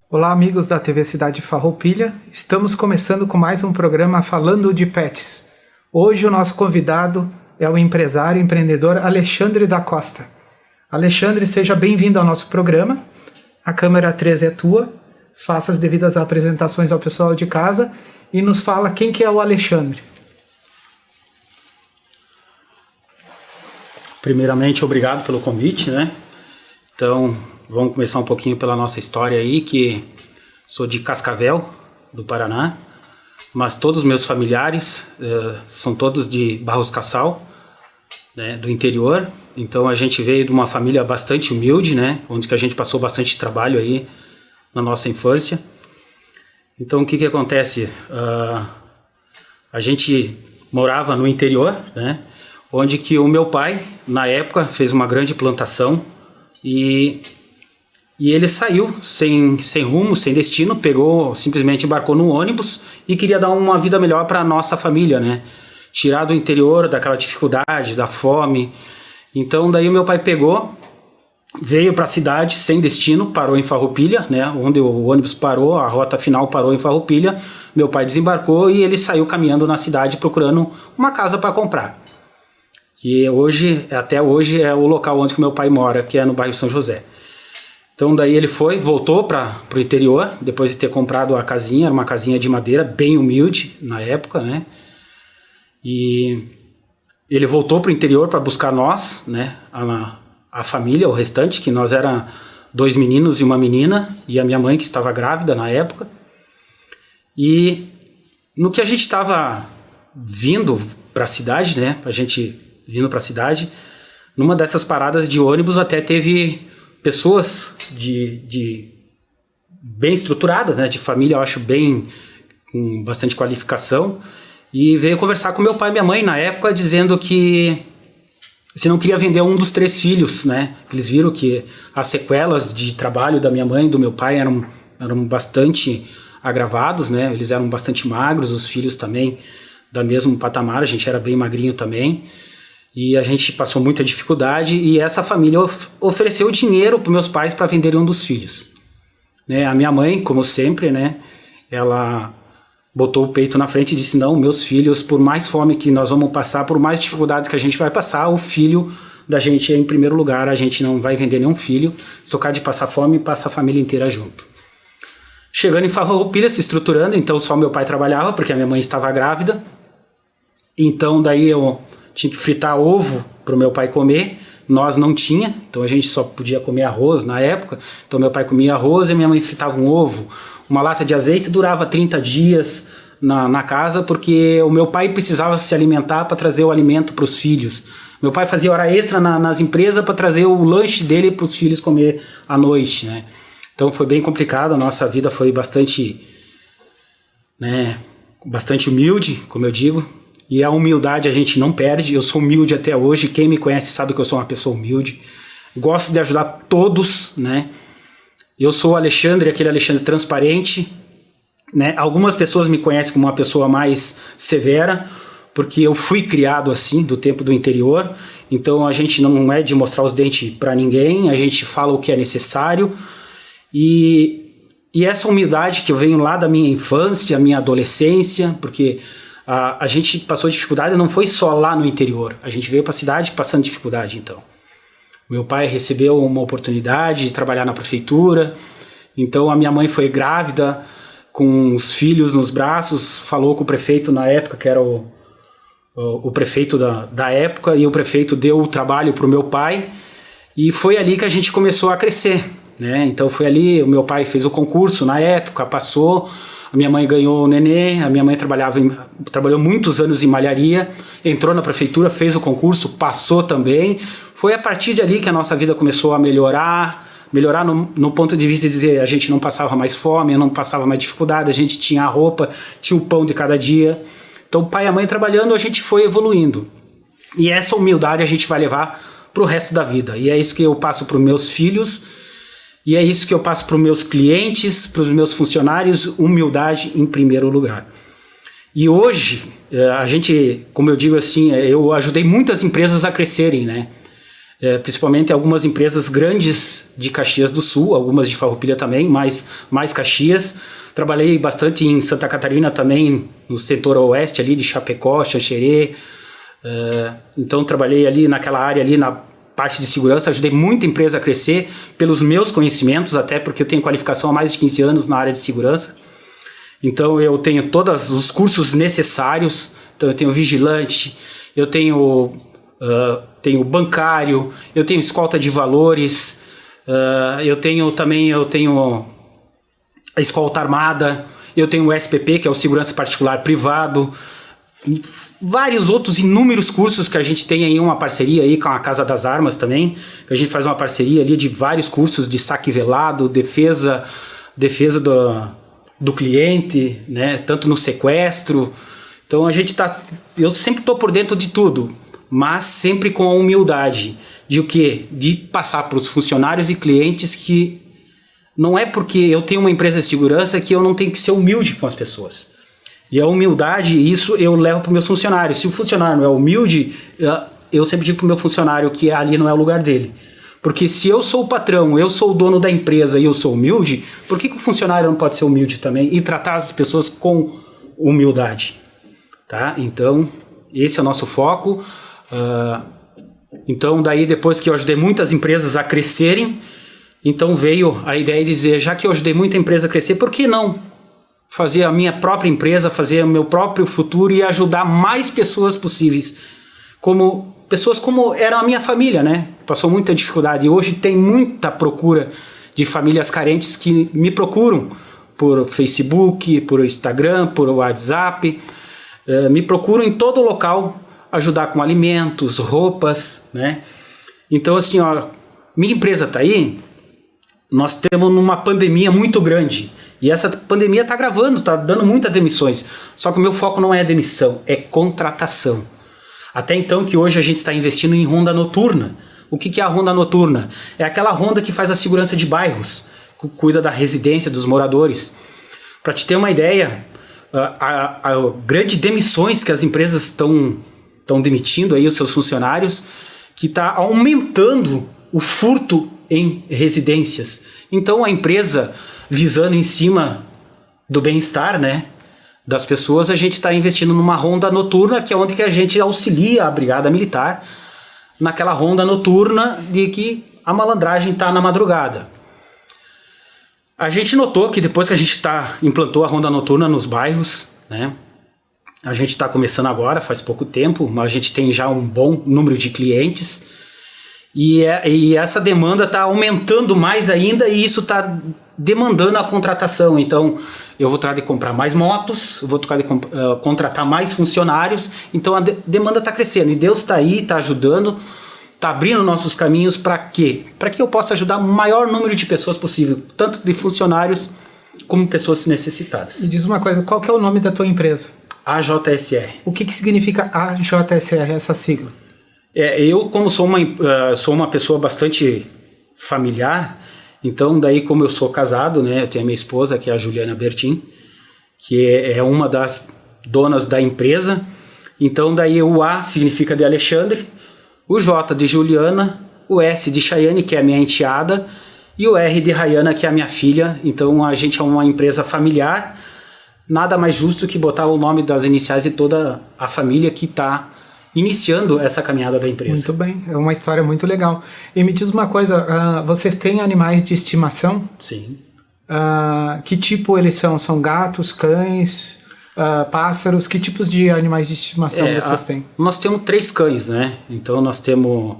Olá amigos da TV Cidade Farroupilha, estamos começando com mais um programa Falando de Pets. Hoje o nosso convidado é o empresário e empreendedor Alexandre da Costa. Alexandre, seja bem-vindo ao nosso programa. A câmera 3 é tua, faça as devidas apresentações ao pessoal de casa e nos fala quem que é o Alexandre. Primeiramente, obrigado pelo convite, né? Então, vamos começar um pouquinho pela nossa história aí, que sou de Cascavel, do Paraná, mas todos os meus familiares são todos de Barros Cassal, né, do interior. Então a gente veio de uma família bastante humilde, né, onde que a gente passou bastante trabalho aí na nossa infância. Então o que que acontece? A gente morava no interior, né, onde que o meu pai, na época, fez uma grande plantação e ele saiu sem rumo, sem destino, simplesmente embarcou no ônibus e queria dar uma vida melhor para a nossa família, né? Tirar do interior daquela dificuldade, da fome. Então daí o meu pai veio para a cidade sem destino, parou em Farroupilha, né? Onde o ônibus parou, a rota final parou em Farroupilha. Meu pai desembarcou e ele saiu caminhando na cidade procurando uma casa para comprar. Que até hoje é o local onde que meu pai mora, que é no bairro São José. Então daí ele voltou para o interior, depois de ter comprado a casinha, era uma casinha de madeira, bem humilde na época, né? E ele voltou para o interior para buscar nós, né? A família, o restante, que nós era 2 meninos e uma menina, e a minha mãe que estava grávida na época. E no que a gente estava vindo para a cidade, né? A gente vindo para a cidade, numa dessas paradas de ônibus até teve pessoas bem estruturadas, né, de família, eu acho com bastante qualificação, e veio conversar com meu pai e minha mãe na época, dizendo que se não queria vender um dos 3 filhos, né, eles viram que as sequelas de trabalho da minha mãe e do meu pai eram bastante agravados, né, eles eram bastante magros, os filhos também da mesmo patamar, a gente era bem magrinho também. E a gente passou muita dificuldade e essa família ofereceu dinheiro para meus pais para venderem um dos filhos. Né? A minha mãe, como sempre, né, ela botou o peito na frente e disse, não, meus filhos, por mais fome que nós vamos passar, por mais dificuldades que a gente vai passar, o filho da gente é em primeiro lugar, a gente não vai vender nenhum filho, se tocar de passar fome, passa a família inteira junto. Chegando em Farroupilha, se estruturando, então só meu pai trabalhava, porque a minha mãe estava grávida, então daí eu tinha que fritar ovo para o meu pai comer, nós não tinha, então a gente só podia comer arroz na época, então meu pai comia arroz e minha mãe fritava um ovo. Uma lata de azeite durava 30 dias na casa, porque o meu pai precisava se alimentar para trazer o alimento para os filhos. Meu pai fazia hora extra nas empresas para trazer o lanche dele para os filhos comer à noite, né? Então foi bem complicado, a nossa vida foi bastante humilde, como eu digo. E a humildade a gente não perde, eu sou humilde até hoje, quem me conhece sabe que eu sou uma pessoa humilde, gosto de ajudar todos, né? Eu sou o Alexandre, aquele Alexandre transparente, né? Algumas pessoas me conhecem como uma pessoa mais severa, porque eu fui criado assim, do tempo do interior, então a gente não é de mostrar os dentes para ninguém, a gente fala o que é necessário, e essa humildade que eu venho lá da minha infância, minha adolescência, porque a gente passou dificuldade, não foi só lá no interior, a gente veio para a cidade passando dificuldade. Então meu pai recebeu uma oportunidade de trabalhar na prefeitura, então a minha mãe foi grávida, com os filhos nos braços, falou com o prefeito na época, que era o prefeito da época, e o prefeito deu o trabalho para o meu pai, e foi ali que a gente começou a crescer, né? Então foi ali, o meu pai fez o concurso na época, passou. A minha mãe ganhou o nenê, a minha mãe trabalhou muitos anos em malharia, entrou na prefeitura, fez o concurso, passou também. Foi a partir dali que a nossa vida começou a melhorar no ponto de vista de dizer, a gente não passava mais fome, não passava mais dificuldade, a gente tinha a roupa, tinha o pão de cada dia. Então o pai e a mãe trabalhando, a gente foi evoluindo. E essa humildade a gente vai levar para o resto da vida. E é isso que eu passo para os meus filhos, e é isso que eu passo para os meus clientes, para os meus funcionários, humildade em primeiro lugar. E hoje, a gente, como eu digo assim, eu ajudei muitas empresas a crescerem, né? principalmente algumas empresas grandes de Caxias do Sul, algumas de Farroupilha também, mais Caxias. Trabalhei bastante em Santa Catarina também, no setor oeste ali de Chapecó, Xanxerê. Então trabalhei ali naquela área ali na parte de segurança, ajudei muita empresa a crescer pelos meus conhecimentos, até porque eu tenho qualificação há mais de 15 anos na área de segurança. Então eu tenho todos os cursos necessários, então eu tenho vigilante, eu tenho bancário, eu tenho escolta de valores, eu tenho a escolta armada, eu tenho o SPP, que é o Segurança Particular Privado, vários outros inúmeros cursos que a gente tem aí, uma parceria aí com a Casa das Armas também, que a gente faz uma parceria ali de vários cursos de saque velado, defesa do cliente, né, tanto no sequestro. Então eu sempre estou por dentro de tudo, mas sempre com a humildade de o quê? De passar para os funcionários e clientes que não é porque eu tenho uma empresa de segurança que eu não tenho que ser humilde com as pessoas. E a humildade, isso eu levo para os meus funcionários. Se o funcionário não é humilde, eu sempre digo para o meu funcionário que ali não é o lugar dele. Porque se eu sou o patrão, eu sou o dono da empresa e eu sou humilde, por que o funcionário não pode ser humilde também e tratar as pessoas com humildade? Tá? Então, esse é o nosso foco. Então, daí depois que eu ajudei muitas empresas a crescerem, então veio a ideia de dizer, já que eu ajudei muita empresa a crescer, por que não fazer a minha própria empresa, fazer o meu próprio futuro e ajudar mais pessoas possíveis, pessoas como era a minha família, né? Passou muita dificuldade e hoje tem muita procura de famílias carentes que me procuram por Facebook, por Instagram, por WhatsApp, me procuram em todo local ajudar com alimentos, roupas, né? Então assim, minha empresa está aí, nós temos uma pandemia muito grande e essa pandemia está agravando, está dando muitas demissões, só que o meu foco não é demissão, é contratação. Até então que hoje a gente está investindo em ronda noturna. O que é a ronda noturna? É aquela ronda que faz a segurança de bairros, que cuida da residência dos moradores. Para te ter uma ideia, a grande demissões que as empresas estão demitindo aí os seus funcionários, que está aumentando o furto em residências. Então a empresa, visando em cima do bem-estar, né, das pessoas, a gente está investindo numa ronda noturna, que é onde que a gente auxilia a brigada militar naquela ronda noturna de que a malandragem está na madrugada. A gente notou que depois que a gente implantou a ronda noturna nos bairros, né, a gente está começando agora, faz pouco tempo, mas a gente tem já um bom número de clientes e essa demanda está aumentando mais ainda e isso está demandando a contratação. Então eu vou tratar de comprar mais motos, eu vou tratar de contratar mais funcionários, então a demanda está crescendo e Deus está aí, está ajudando, está abrindo nossos caminhos para quê? Para que eu possa ajudar o maior número de pessoas possível, tanto de funcionários como pessoas necessitadas. Me diz uma coisa, qual que é o nome da tua empresa? AJSR. O que significa AJSR, essa sigla? Eu, como sou uma pessoa bastante familiar, então daí como eu sou casado, né, eu tenho a minha esposa, que é a Juliana Bertin, que é uma das donas da empresa, então daí o A significa de Alexandre, o J de Juliana, o S de Chayane, que é a minha enteada, e o R de Rayana, que é a minha filha. Então a gente é uma empresa familiar, nada mais justo que botar o nome das iniciais de toda a família que está iniciando essa caminhada da empresa. Muito bem, é uma história muito legal. E me diz uma coisa, vocês têm animais de estimação? Sim. Que tipo eles são? São gatos, cães, pássaros? Que tipos de animais de estimação vocês têm? Nós temos 3 cães, né? Então nós temos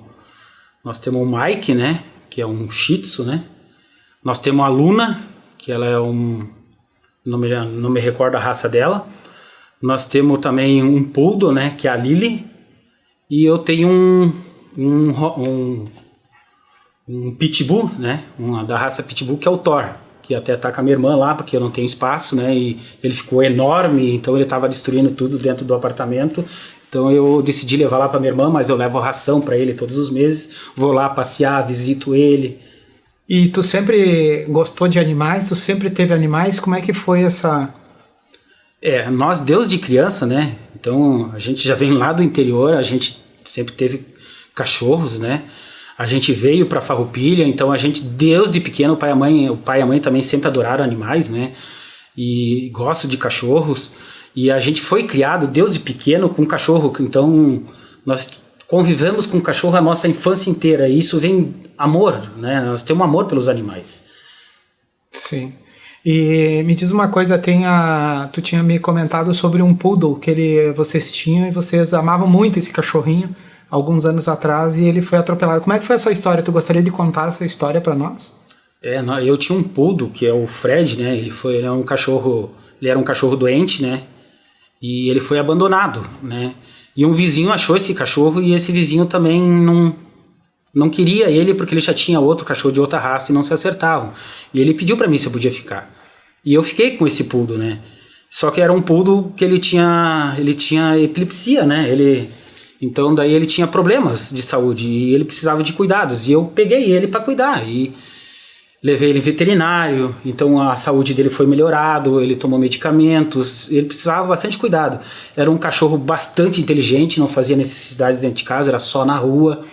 o Mike, né? Que é um Shih Tzu, né? Nós temos a Luna, que ela é não me recordo a raça dela. Nós temos também um Poodle, né? Que é a Lily. E eu tenho um Pitbull, né? Da raça Pitbull, que é o Thor, que até tá com a minha irmã lá, porque eu não tenho espaço, né? E ele ficou enorme, então ele estava destruindo tudo dentro do apartamento. Então eu decidi levar lá para minha irmã, mas eu levo ração para ele todos os meses. Vou lá passear, visito ele. E tu sempre gostou de animais? Tu sempre teve animais? Como é que foi essa... Nós, Deus de criança, né? Então a gente já vem lá do interior, a gente sempre teve cachorros, né? A gente veio para Farroupilha, então a gente, desde pequeno, o pai e a mãe também sempre adoraram animais, né? E gosto de cachorros. E a gente foi criado, desde pequeno, com cachorro. Então, nós convivemos com cachorro a nossa infância inteira. E isso vem amor, né? Nós temos amor pelos animais. Sim. E me diz uma coisa, tu tinha me comentado sobre um poodle que vocês tinham e vocês amavam muito esse cachorrinho alguns anos atrás e ele foi atropelado. Como é que foi essa história? Tu gostaria de contar essa história para nós? Eu tinha um poodle, que é o Fred, né? Ele era um cachorro doente, né? E ele foi abandonado, né? E um vizinho achou esse cachorro e esse vizinho também não queria ele porque ele já tinha outro cachorro de outra raça e não se acertavam. E ele pediu para mim se eu podia ficar. E eu fiquei com esse poodle, né? Só que era um poodle que ele tinha epilepsia, né? Então daí ele tinha problemas de saúde e ele precisava de cuidados. E eu peguei ele para cuidar e levei ele veterinário, então a saúde dele foi melhorado, ele tomou medicamentos, ele precisava bastante cuidado. Era um cachorro bastante inteligente, não fazia necessidades dentro de casa, era só na rua,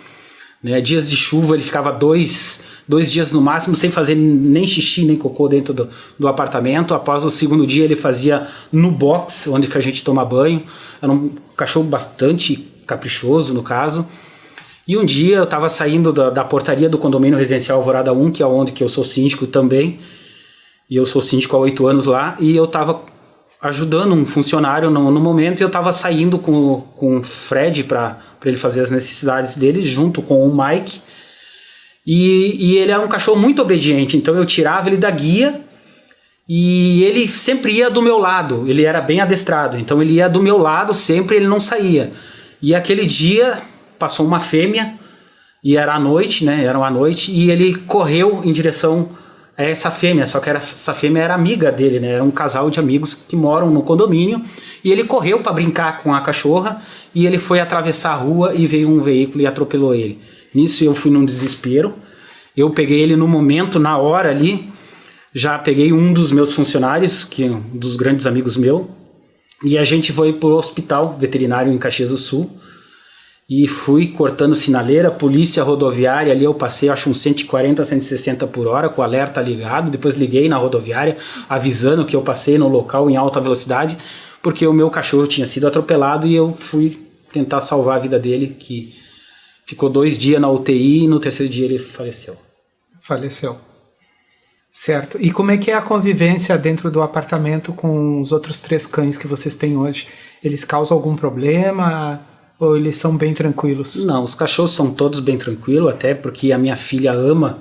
né? Dias de chuva ele ficava dois dias no máximo sem fazer nem xixi nem cocô dentro do apartamento. Após o segundo dia ele fazia no box, onde que a gente toma banho. Era um cachorro bastante caprichoso no caso. E um dia eu estava saindo da portaria do condomínio residencial Alvorada 1, que é onde que eu sou síndico também, e eu sou síndico há 8 anos lá, e eu estava ajudando um funcionário no momento, e eu estava saindo com o Fred para ele fazer as necessidades dele, junto com o Mike, e ele era um cachorro muito obediente, então eu tirava ele da guia, e ele sempre ia do meu lado, ele era bem adestrado, então ele ia do meu lado sempre, ele não saía. E aquele dia passou uma fêmea, e era à noite, né? Era uma noite, e ele correu em direção a essa fêmea, só que essa fêmea era amiga dele, né? Era um casal de amigos que moram no condomínio, e ele correu para brincar com a cachorra, e ele foi atravessar a rua e veio um veículo e atropelou ele. Nisso eu fui num desespero, eu peguei ele no momento, na hora ali, já peguei um dos meus funcionários, que é um dos grandes amigos meu, e a gente foi pro hospital veterinário em Caxias do Sul, e fui cortando sinaleira, polícia rodoviária, ali eu passei acho uns 140, 160 por hora com o alerta ligado, depois liguei na rodoviária avisando que eu passei no local em alta velocidade, porque o meu cachorro tinha sido atropelado e eu fui tentar salvar a vida dele, que ficou 2 dias na UTI e no 3º dia ele faleceu. Faleceu. Certo. E como é que é a convivência dentro do apartamento com os outros 3 cães que vocês têm hoje? Eles causam algum problema? Ou eles são bem tranquilos? Não, os cachorros são todos bem tranquilos, até porque a minha filha ama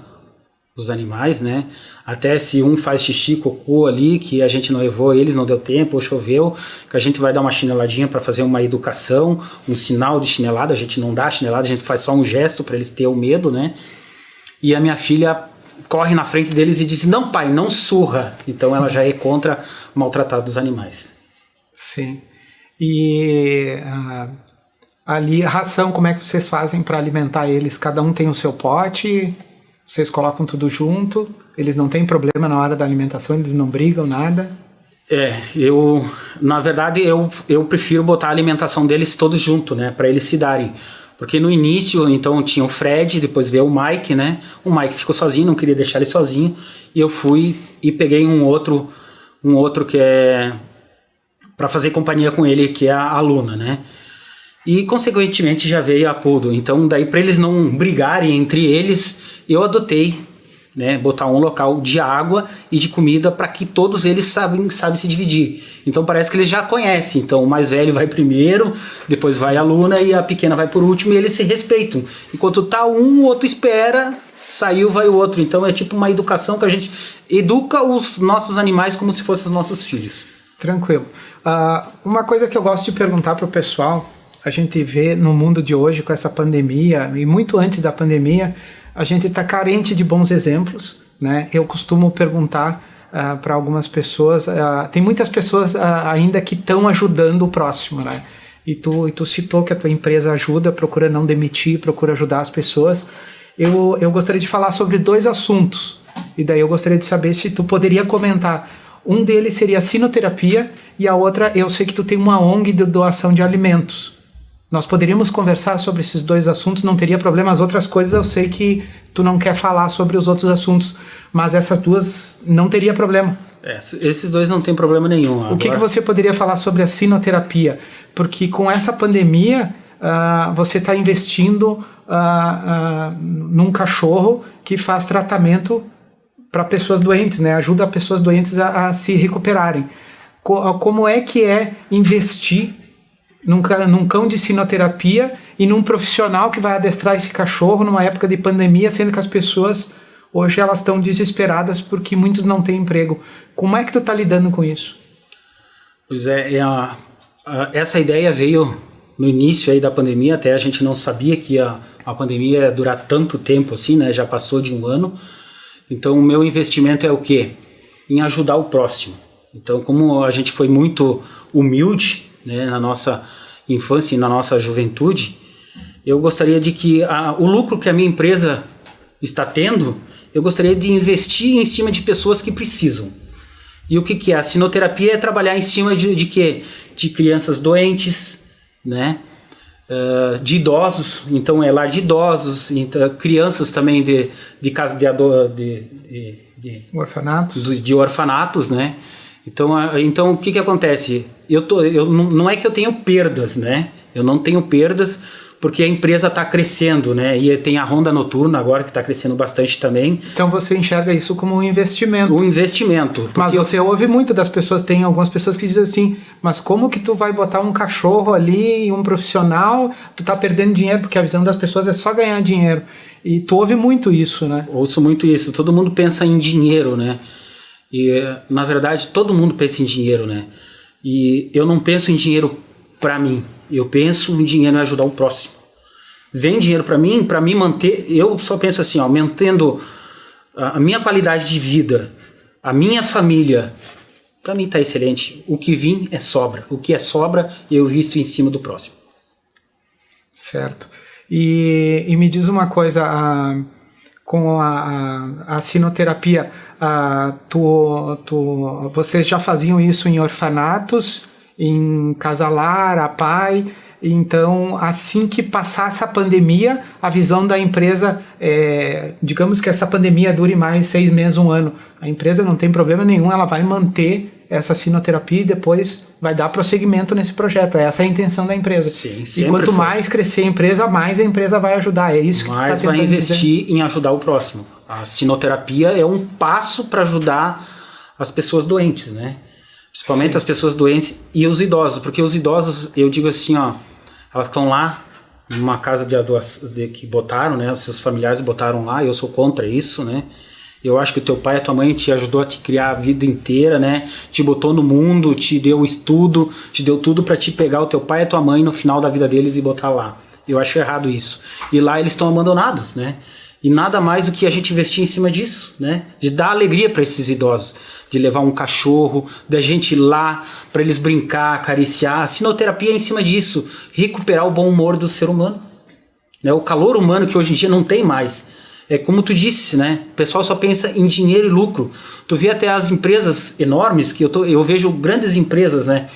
os animais, né? Até se um faz xixi, cocô ali, que a gente não levou eles, não deu tempo, ou choveu, que a gente vai dar uma chineladinha para fazer uma educação, um sinal de chinelada, a gente não dá chinelada, a gente faz só um gesto para eles terem o medo, né? E a minha filha corre na frente deles e diz, não pai, não surra. Então ela já é contra maltratar dos animais. Sim. E ali, a ração, como é que vocês fazem para alimentar eles? Cada um tem o seu pote, vocês colocam tudo junto, eles não têm problema na hora da alimentação, eles não brigam, nada? Na verdade, eu prefiro botar a alimentação deles todos junto, né, para eles se darem. Porque no início, então, tinha o Fred, depois veio o Mike, né, o Mike ficou sozinho, não queria deixar ele sozinho, e eu fui e peguei um outro que é para fazer companhia com ele, que é a Luna, né. E, consequentemente, já veio a Poodle. Então, daí, para eles não brigarem entre eles, eu adotei, né, botar um local de água e de comida para que todos eles sabem se dividir. Então, parece que eles já conhecem. Então, o mais velho vai primeiro, depois vai a Luna e a pequena vai por último e eles se respeitam. Enquanto tá um, o outro espera, saiu, vai o outro. Então, é tipo uma educação que a gente educa os nossos animais como se fossem os nossos filhos. Tranquilo. Uma coisa que eu gosto de perguntar para o pessoal, a gente vê no mundo de hoje com essa pandemia, e muito antes da pandemia, a gente está carente de bons exemplos, né? Eu costumo perguntar para algumas pessoas, tem muitas pessoas ainda que estão ajudando o próximo, né? E tu citou que a tua empresa ajuda, procura não demitir, procura ajudar as pessoas. Eu gostaria de falar sobre 2 assuntos, e daí eu gostaria de saber se tu poderia comentar. Um deles seria a sinoterapia, e a outra, eu sei que tu tem uma ONG de doação de alimentos. Nós poderíamos conversar sobre esses dois assuntos, não teria problema. As outras coisas eu sei que tu não quer falar sobre os outros assuntos, mas essas duas não teria problema. Esses dois não tem problema nenhum. Agora... O que você poderia falar sobre a sinoterapia? Porque com essa pandemia, você está investindo num cachorro que faz tratamento para pessoas doentes, né? Ajuda pessoas doentes a se recuperarem. Como é que é investir num cão de sinoterapia e num profissional que vai adestrar esse cachorro numa época de pandemia, sendo que as pessoas hoje elas estão desesperadas porque muitos não têm emprego. Como é que tu está lidando com isso? Pois essa ideia veio no início aí da pandemia, até a gente não sabia que a pandemia ia durar tanto tempo assim, né? Já passou de 1 ano. Então o meu investimento é o quê? Em ajudar o próximo. Então, como a gente foi muito humilde, né, na nossa infância e na nossa juventude, eu gostaria de que o lucro que a minha empresa está tendo, eu gostaria de investir em cima de pessoas que precisam. E o que é? A sinoterapia é trabalhar em cima de quê? De crianças doentes, né? De idosos, então é lar de idosos, então, crianças também de casa de orfanatos. De orfanatos, né? Então o que acontece? Não é que eu tenho perdas, né? Eu não tenho perdas porque a empresa está crescendo, né? E tem a Ronda Noturna agora que está crescendo bastante também. Então você enxerga isso como um investimento. Um investimento. Mas você ouve muito das pessoas, tem algumas pessoas que dizem assim, mas como que tu vai botar um cachorro ali e um profissional, tu tá perdendo dinheiro, porque a visão das pessoas é só ganhar dinheiro. E tu ouve muito isso, né? Ouço muito isso. Todo mundo pensa em dinheiro, né? E, na verdade, todo mundo pensa em dinheiro, né? E eu não penso em dinheiro para mim. Eu penso em dinheiro em ajudar o próximo. Vem dinheiro para mim manter... Eu só penso assim, ó, mantendo a minha qualidade de vida, a minha família, para mim tá excelente. O que vim é sobra. O que é sobra, eu visto em cima do próximo. Certo. E me diz uma coisa, com a sinoterapia... vocês já faziam isso em orfanatos, em casalar, a pai, então assim que passasse a pandemia, a visão da empresa digamos que essa pandemia dure mais 6 meses, 1 ano, a empresa não tem problema nenhum, ela vai manter essa sinoterapia e depois vai dar prosseguimento nesse projeto. Essa é a intenção da empresa. Sim, e quanto mais crescer a empresa, mais a empresa vai ajudar. É isso que mais vai investir em ajudar o próximo. A sinoterapia é um passo para ajudar as pessoas doentes, né? Principalmente as pessoas doentes e os idosos, porque os idosos, eu digo assim, ó, elas estão lá numa casa que botaram, né? Os seus familiares botaram lá. Eu sou contra isso, né? Eu acho que o teu pai e a tua mãe te ajudou a te criar a vida inteira, né? Te botou no mundo, te deu estudo, te deu tudo para te pegar o teu pai e a tua mãe no final da vida deles e botar lá. Eu acho errado isso. E lá eles estão abandonados, né? E nada mais do que a gente investir em cima disso, né? De dar alegria para esses idosos, de levar um cachorro, da gente ir lá para eles brincar, acariciar. A sinoterapia é em cima disso, recuperar o bom humor do ser humano, né? O calor humano que hoje em dia não tem mais. É como tu disse, né? O pessoal só pensa em dinheiro e lucro. Tu vê até as empresas enormes, que eu vejo grandes empresas, né?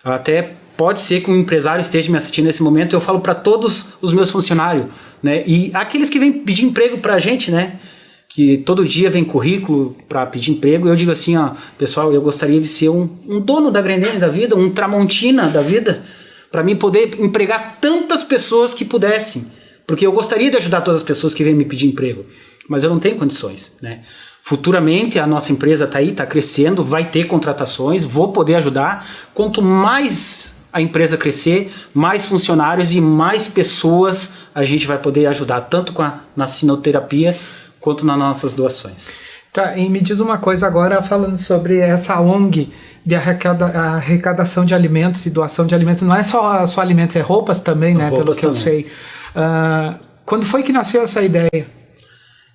Até pode ser que um empresário esteja me assistindo nesse momento, eu falo para todos os meus funcionários, né? E aqueles que vêm pedir emprego para a gente, né? Que todo dia vem currículo para pedir emprego, eu digo assim, ó, pessoal, eu gostaria de ser um dono da Grendene da vida, um Tramontina da vida, para mim poder empregar tantas pessoas que pudessem. Porque eu gostaria de ajudar todas as pessoas que vêm me pedir emprego, mas eu não tenho condições, né? Futuramente a nossa empresa está aí, está crescendo, vai ter contratações, vou poder ajudar. Quanto mais a empresa crescer, mais funcionários e mais pessoas a gente vai poder ajudar, tanto na sinoterapia quanto nas nossas doações. Tá, e me diz uma coisa agora, falando sobre essa ONG de arrecadação de alimentos e doação de alimentos. Não é só alimentos, é roupas também, né? Roupas pelo que também. eu sei. Quando foi que nasceu essa ideia?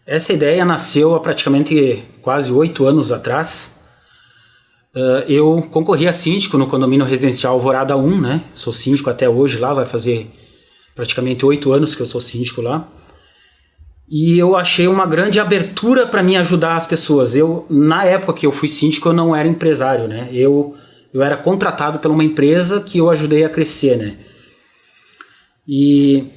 Essa ideia nasceu há praticamente quase 8 anos atrás. Eu concorri a síndico no condomínio residencial Alvorada 1, né? Sou síndico até hoje lá, vai fazer praticamente 8 anos que eu sou síndico lá. E eu achei uma grande abertura para mim ajudar as pessoas. Na época que eu fui síndico, eu não era empresário, né? Eu era contratado por uma empresa que eu ajudei a crescer, né? E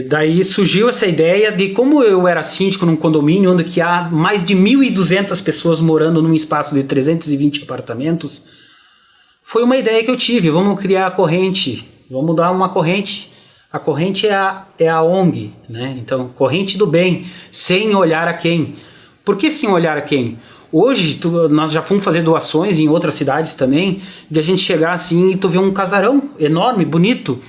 daí surgiu essa ideia de, como eu era síndico num condomínio onde que há mais de 1.200 pessoas morando num espaço de 320 apartamentos, foi uma ideia que eu tive: vamos criar a corrente, vamos dar uma corrente. A corrente é a ONG, né? Então, corrente do bem, sem olhar a quem. Por que sem olhar a quem? Hoje, nós já fomos fazer doações em outras cidades também, de a gente chegar assim e tu ver um casarão enorme, bonito,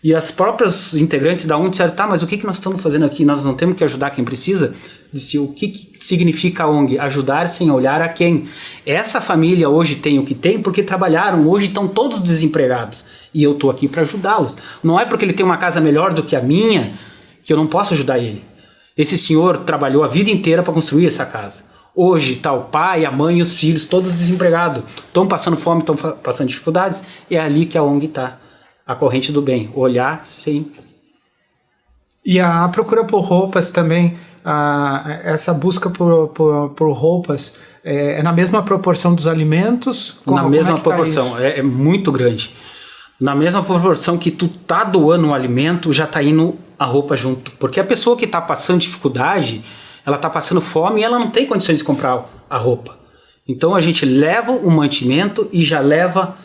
e as próprias integrantes da ONG disseram: tá, mas o que nós estamos fazendo aqui? Nós não temos que ajudar quem precisa? Disse: o que significa a ONG? Ajudar sem olhar a quem. Essa família hoje tem o que tem porque trabalharam, hoje estão todos desempregados, e eu estou aqui para ajudá-los. Não é porque ele tem uma casa melhor do que a minha que eu não posso ajudar ele. Esse senhor trabalhou a vida inteira para construir essa casa. Hoje está o pai, a mãe e os filhos todos desempregados, estão passando fome, estão passando dificuldades. É ali que a ONG está. A corrente do bem, olhar sem... E a procura por roupas também, essa busca por roupas, é na mesma proporção dos alimentos? Na mesma proporção, é muito grande. Na mesma proporção que tu tá doando um alimento, já tá indo a roupa junto. Porque a pessoa que tá passando dificuldade, ela tá passando fome e ela não tem condições de comprar a roupa. Então a gente leva o mantimento e já leva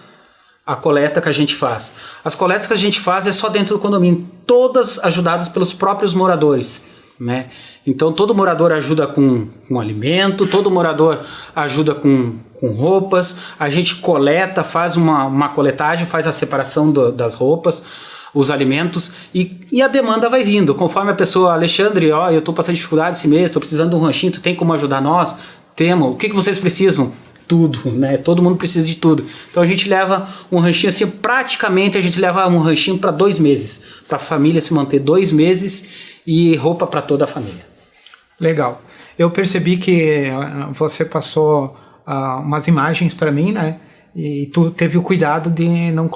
a coleta que a gente faz. As coletas que a gente faz é só dentro do condomínio, todas ajudadas pelos próprios moradores, né? Então todo morador ajuda com alimento, todo morador ajuda com roupas, a gente coleta, faz uma coletagem, faz a separação das roupas, os alimentos, e a demanda vai vindo, conforme a pessoa: Alexandre, eu estou passando dificuldade esse mês, estou precisando de um ranchinho, tu tem como ajudar nós? Temos. O que vocês precisam? Tudo, né? Todo mundo precisa de tudo. Então a gente leva um ranchinho assim, praticamente a gente leva um ranchinho para 2 meses, para a família se manter 2 meses, e roupa para toda a família. Legal. Eu percebi que você passou umas imagens para mim, né? E tu teve o cuidado de não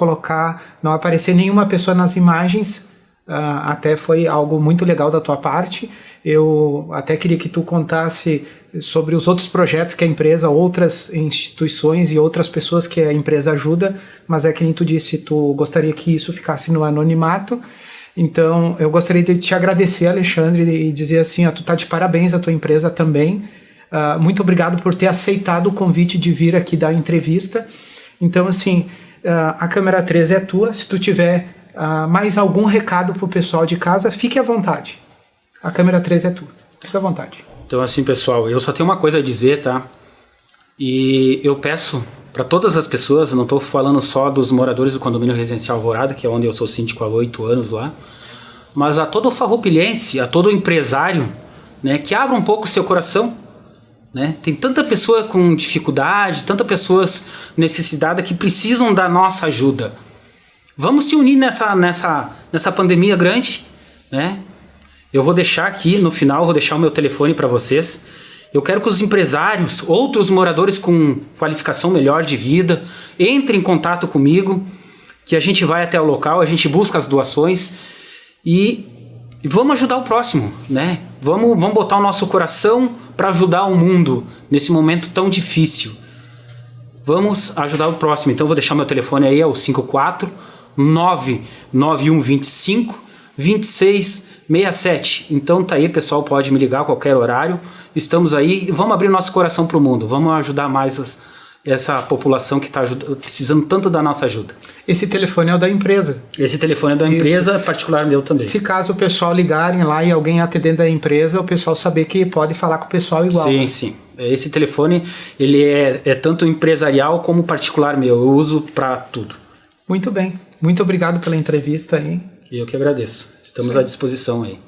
aparecer nenhuma pessoa nas imagens. Até foi algo muito legal da tua parte. Eu até queria que tu contasse sobre os outros projetos que a empresa, outras instituições e outras pessoas que a empresa ajuda, mas é que nem tu disse, tu gostaria que isso ficasse no anonimato. Então eu gostaria de te agradecer, Alexandre, e dizer assim: tu tá de parabéns, a tua empresa também. Muito obrigado por ter aceitado o convite de vir aqui dar entrevista. Então assim, a câmera 13 é tua. Se tu tiver mais algum recado pro pessoal de casa, fique à vontade. A câmera 13 é tua, fique à vontade. Então assim, pessoal, eu só tenho uma coisa a dizer, tá? E eu peço para todas as pessoas, não estou falando só dos moradores do condomínio residencial Alvorada, que é onde eu sou síndico há 8 anos lá, mas a todo farroupilhense, a todo empresário, né, que abra um pouco o seu coração, né? Tem tanta pessoa com dificuldade, tanta pessoas necessitadas que precisam da nossa ajuda. Vamos se unir nessa pandemia grande, né? Eu vou deixar aqui no final, vou deixar o meu telefone para vocês. Eu quero que os empresários, outros moradores com qualificação melhor de vida, entrem em contato comigo, que a gente vai até o local, a gente busca as doações e vamos ajudar o próximo, né? Vamos botar o nosso coração para ajudar o mundo nesse momento tão difícil. Vamos ajudar o próximo. Então eu vou deixar meu telefone aí, é o 54 99125 2667. Então tá aí, pessoal, pode me ligar a qualquer horário. Estamos aí e vamos abrir nosso coração para o mundo. Vamos ajudar mais essa população que está precisando tanto da nossa ajuda. Esse telefone é o da empresa. Esse telefone é da empresa, particular meu também. Se caso o pessoal ligarem lá e alguém atender da empresa, o pessoal saber que pode falar com o pessoal igual. Sim, né? Sim. Esse telefone, ele é tanto empresarial como particular meu. Eu uso para tudo. Muito bem. Muito obrigado pela entrevista aí. Eu que agradeço. Estamos à disposição aí.